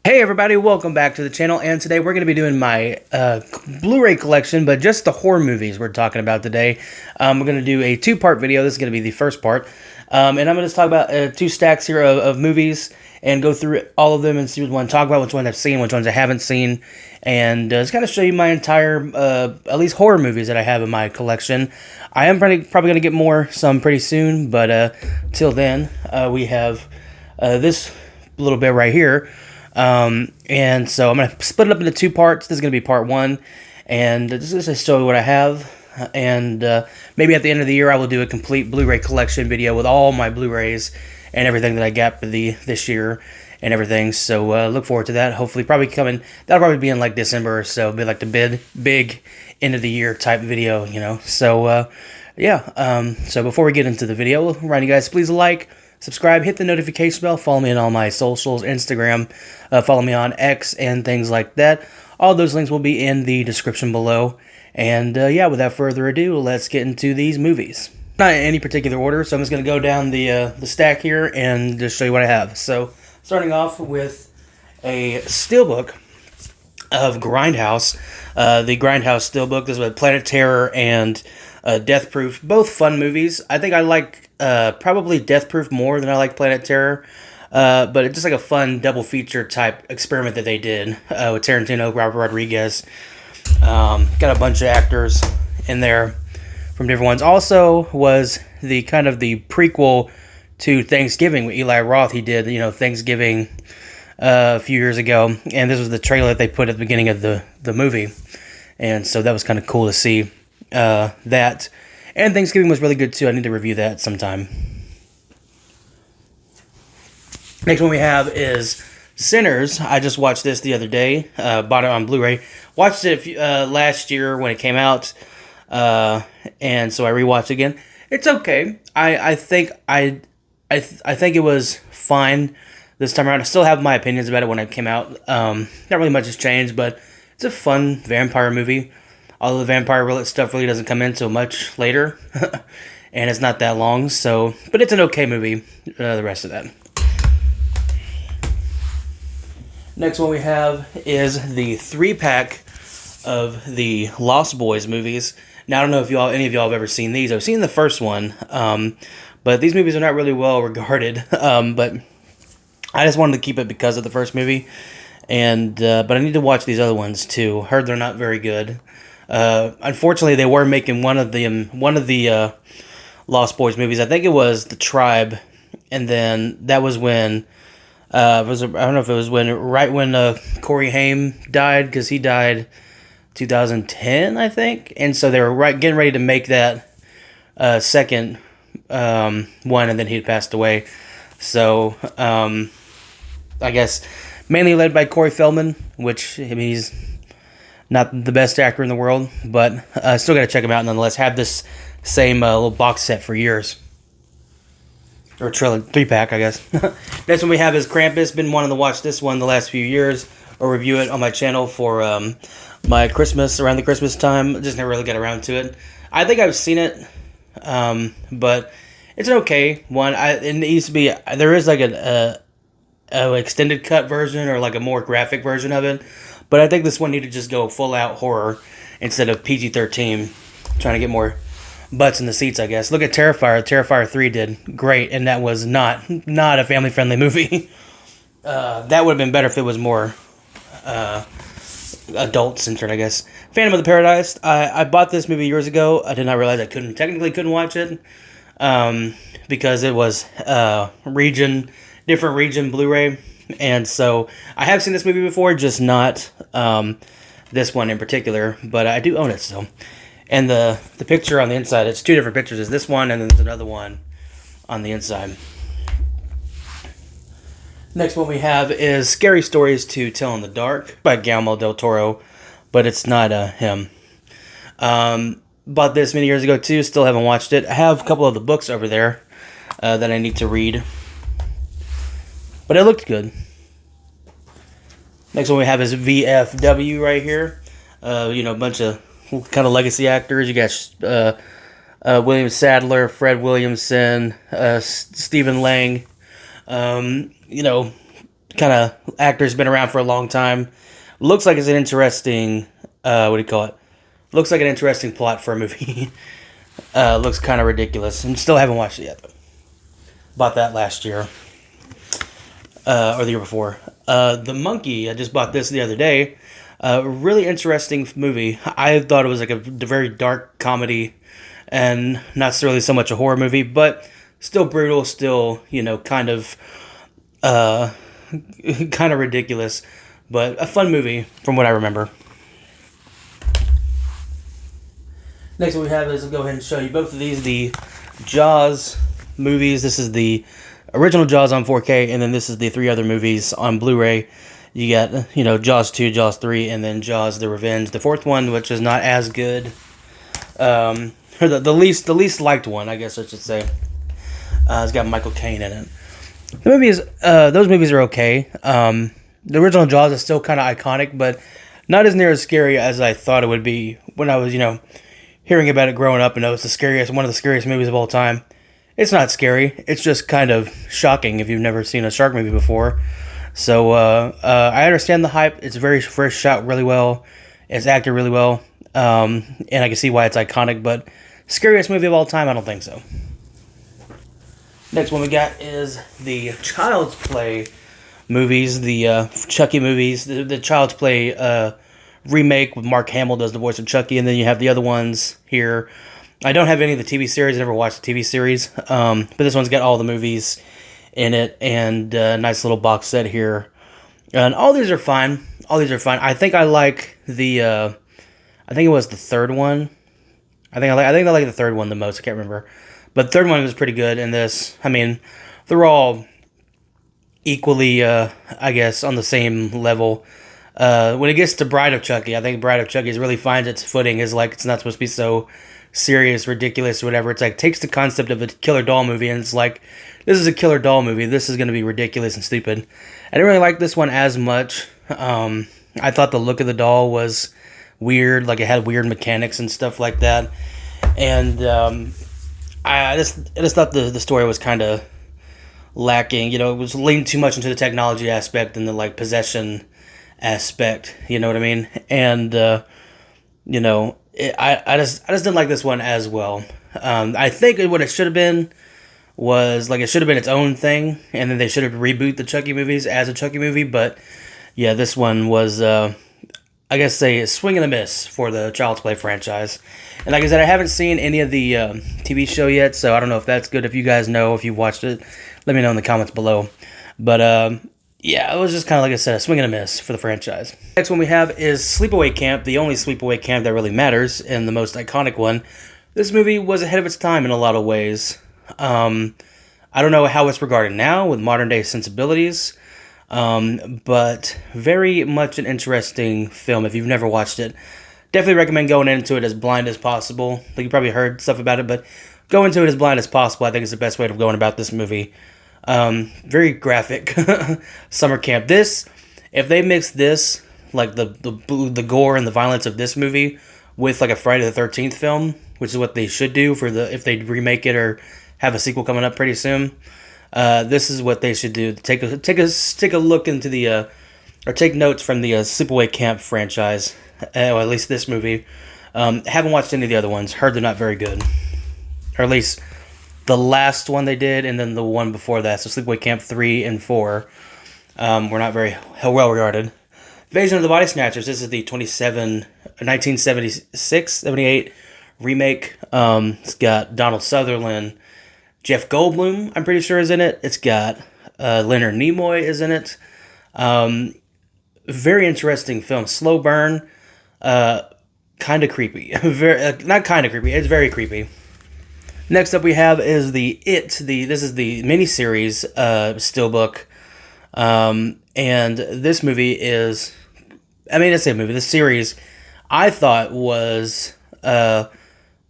Hey everybody, welcome back to the channel, and today we're going to be doing my Blu-ray collection, but just the horror movies we're talking about today. We're going to do a two-part video. This is going to be the first part, and I'm going to talk about two stacks here of movies and go through all of them and see which one to talk about, which ones I've seen, which ones I haven't seen, and just kind of show you my entire, at least horror movies that I have in my collection. I am probably going to get some pretty soon, but till then, we have this little bit right here. And so I'm going to split it up into two parts. This is going to be part one, and this is just to show you what I have, and maybe at the end of the year I will do a complete Blu-ray collection video with all my Blu-rays and everything that I got for this year and everything. So look forward to that. Hopefully that'll probably be in like December or so. It'll be like the big end of the year type video, you know. So yeah, so before we get into the video, remind you guys, please like, subscribe, hit the notification bell, follow me on all my socials, Instagram, follow me on X and things like that. All those links will be in the description below. And yeah, without further ado, let's get into these movies. Not in any particular order, so I'm just going to go down the stack here and just show you what I have. So, starting off with a steelbook of Grindhouse. The Grindhouse steelbook. This is with Planet Terror and Death Proof. Both fun movies. I think I like probably Death Proof more than I like Planet Terror. But it's just like a fun double feature type experiment that they did with Tarantino, Robert Rodriguez. Got a bunch of actors in there from different ones. Also was the kind of the prequel to Thanksgiving with Eli Roth. He did, Thanksgiving a few years ago, and this was the trailer that they put at the beginning of the movie. And so that was kind of cool to see that. And Thanksgiving was really good too. I need to review that sometime. Next one we have is Sinners. I just watched this the other day. Bought it on Blu-ray. Watched it last year when it came out, and so I rewatched it again. It's okay. I think it was fine this time around. I still have my opinions about it when it came out. Not really much has changed, but it's a fun vampire movie. Although the vampire stuff really doesn't come in until much later, and it's not that long. So, but it's an okay movie. The rest of that. Next one we have is the 3-pack of the Lost Boys movies. Now, I don't know if any of y'all have ever seen these. I've seen the first one, but these movies are not really well regarded. But I just wanted to keep it because of the first movie, and but I need to watch these other ones too. Heard they're not very good. Unfortunately, they were making one of the Lost Boys movies. I think it was The Tribe, and then that was when. I don't know if it was right when Corey Haim died, because he died 2010, I think, and so they were getting ready to make that second one, and then he passed away. So I guess mainly led by Corey Feldman, which he's not the best actor in the world, but still got to check him out nonetheless. Had this same little box set for years. Or 3-pack, I guess. Next one we have is Krampus. Been wanting to watch this one the last few years, or review it on my channel for my Christmas, around the Christmas time. Just never really got around to it. I think I've seen it, but it's an okay one. It needs to be. There is like an extended cut version, or like a more graphic version of it. But I think this one needed to just go full out horror instead of PG-13. Trying to get more butts in the seats, I guess. Look at Terrifier. Terrifier 3 did great, and that was not a family-friendly movie. That would have been better if it was more adult-centered, I guess. Phantom of the Paradise. I bought this movie years ago. I did not realize I technically couldn't watch it, because it was different region Blu-ray, and so I have seen this movie before, just not this one in particular, but I do own it still. And the picture on the inside, it's two different pictures. There's this one, and then there's another one on the inside. Next one we have is Scary Stories to Tell in the Dark by Guillermo del Toro, but it's not him. Bought this many years ago too, still haven't watched it. I have a couple of the books over there that I need to read, but it looked good. Next one we have is VFW right here. A bunch of kind of legacy actors. You got William Sadler, Fred Williamson, Stephen Lang, kind of actor's been around for a long time. Looks like it's an interesting, what do you call it? Looks like an interesting plot for a movie. Looks kind of ridiculous. And still haven't watched it yet, though. Bought that last year. Or the year before. The Monkey, I just bought this the other day. Really interesting movie. I thought it was like a very dark comedy and not really so much a horror movie, but still brutal, still, kind of ridiculous, but a fun movie from what I remember. Next what we have is, I'll go ahead and show you both of these, the Jaws movies. This is the original Jaws on 4K, and then this is the 3 other movies on Blu-ray. You got, Jaws 2, Jaws 3, and then Jaws the Revenge, the 4th one, which is not as good. Or the least liked one, I guess I should say. It's got Michael Caine in it. The movies, those movies are okay. The original Jaws is still kind of iconic, but not as near as scary as I thought it would be when I was, hearing about it growing up, and it was one of the scariest movies of all time. It's not scary. It's just kind of shocking if you've never seen a shark movie before. So I understand the hype. It's very first shot really well. It's acted really well, and I can see why it's iconic. But scariest movie of all time? I don't think so. Next one we got is the Child's Play movies, the Chucky movies, the Child's Play remake with Mark Hamill does the voice of Chucky, and then you have the other ones here. I don't have any of the TV series. I never watched the TV series, but this one's got all the movies in it, and a nice little box set here. And all these are fine. I think I like the. I think it was the third one. I think I like the third one the most. I can't remember, but the third one was pretty good. And this, I mean, they're all equally, I guess, on the same level. When it gets to Bride of Chucky, I think Bride of Chucky really finds its footing. Is like, it's not supposed to be so serious, ridiculous, or whatever. It's like, takes the concept of a killer doll movie, and it's like, this is a killer doll movie. This is going to be ridiculous and stupid. I didn't really like this one as much. I thought the look of the doll was weird, like it had weird mechanics and stuff like that. And I just thought the story was kind of lacking. It was leaning too much into the technology aspect and the like possession aspect. You know what I mean? And I just didn't like this one as well. I think what it should have been was like, it should have been its own thing, and then they should have reboot the Chucky movies as a Chucky movie. But yeah, this one was I guess a swing and a miss for the Child's Play franchise. And like I said, I haven't seen any of the TV show yet, so I don't know if that's good. If you guys know, if you've watched it, let me know in the comments below. But yeah, it was just kind of, like I said, a swing and a miss for the franchise. Next one we have is Sleepaway Camp, the only Sleepaway Camp that really matters, and the most iconic one. This movie was ahead of its time in a lot of ways. I don't know how it's regarded now with modern day sensibilities, but very much an interesting film. If you've never watched it, definitely recommend going into it as blind as possible. Like, you probably heard stuff about it, but go into it as blind as possible. I think is the best way of going about this movie. Very graphic summer camp. This, if they mix this, like the gore and the violence of this movie with like a Friday the 13th film, which is what they should do if they remake it or have a sequel coming up pretty soon. This is what they should do. Take a look into the or take notes from the Sleepaway Camp franchise, or at least this movie. Haven't watched any of the other ones. Heard they're not very good, or at least the last one they did, and then the one before that. So Sleepaway Camp 3 and 4 were not very well regarded. Invasion of the Body Snatchers. This is the 1976-78 remake. It's got Donald Sutherland, Jeff Goldblum, I'm pretty sure, is in it. It's got Leonard Nimoy is in it. Very interesting film. Slow burn. Kind of creepy. Not kind of creepy. It's very creepy. Next up we have is this is the miniseries steelbook. And this movie is, this series I thought was, like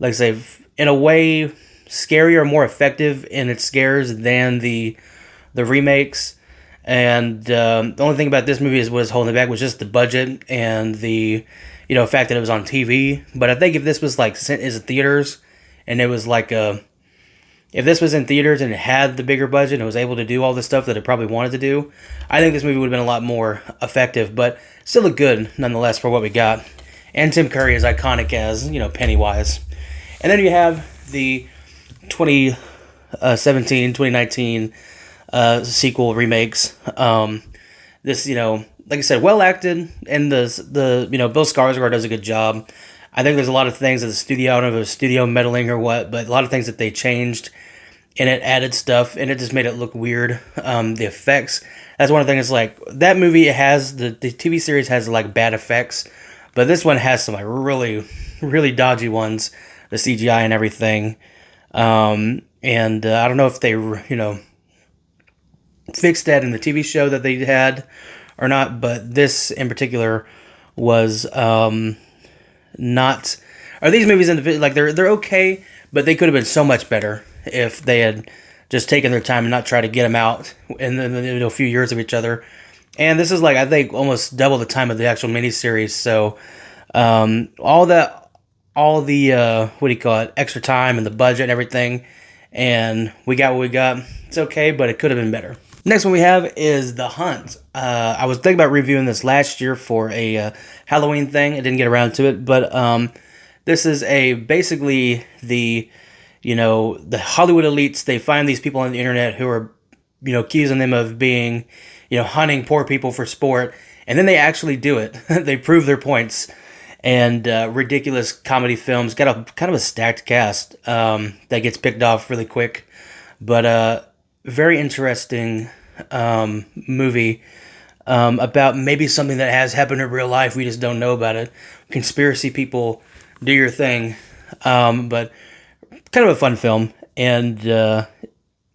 I say, in a way, scarier, more effective in its scares than the remakes. And the only thing about this movie was holding it back was just the budget and the fact that it was on TV. But I think if this was like sent as theaters and it was like a If this was in theaters and it had the bigger budget and was able to do all the stuff that it probably wanted to do, I think this movie would have been a lot more effective, but still look good nonetheless for what we got. And Tim Curry is iconic as, Pennywise. And then you have the 2017, 2019 sequel remakes. This, like I said, well acted, and the Bill Skarsgård does a good job. I think there's a lot of things that the studio, I don't know if it was studio meddling or what, but a lot of things that they changed, and it added stuff, and it just made it look weird. The effects, that's one of the things, like, that movie, it has, the TV series has, like, bad effects, but this one has some, like, really, really dodgy ones, the CGI and everything. And I don't know if they, fixed that in the TV show that they had or not, but this in particular was not. Are these movies like they're okay, but they could have been so much better if they had just taken their time and not try to get them out in a few years of each other. And this is, like, I think almost double the time of the actual miniseries. So all the extra time and the budget and everything, and we got what we got. It's okay, but it could have been better. Next one we have is The Hunt. I was thinking about reviewing this last year for a Halloween thing. I didn't get around to it, but this is basically the Hollywood elites. They find these people on the internet who are, accusing them of being, hunting poor people for sport, and then they actually do it. They prove their points. And ridiculous comedy films. Got a kind of a stacked cast that gets picked off really quick, but very interesting movie about maybe something that has happened in real life. We just don't know about it. Conspiracy people, do your thing. But kind of a fun film. And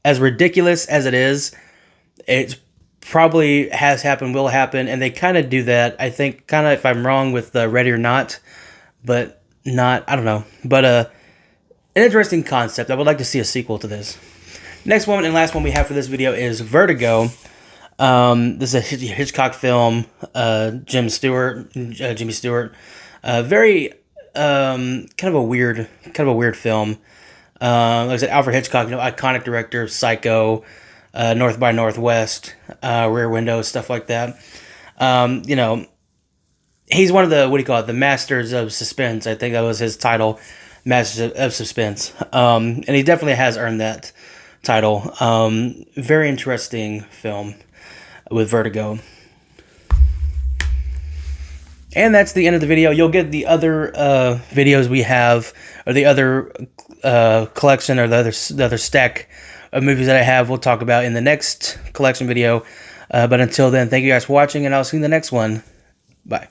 as ridiculous as it is, it probably has happened, will happen. And they kind of do that, I think, kind of, if I'm wrong, with Ready or Not. But not, I don't know. But an interesting concept. I would like to see a sequel to this. Next one and last one we have for this video is Vertigo. This is a Hitchcock film. Jimmy Stewart. Very kind of a weird film. Like I said, Alfred Hitchcock, iconic director, Psycho, North by Northwest, Rear Window, stuff like that. He's one of the the Masters of Suspense. I think that was his title, Masters of Suspense. And he definitely has earned that title. Very interesting film with Vertigo. And that's the end of the video. You'll get the other videos we have, or the other collection, or the other stack of movies that I have. We'll talk about in the next collection video. But until then, thank you guys for watching, and I'll see you in the next one. Bye.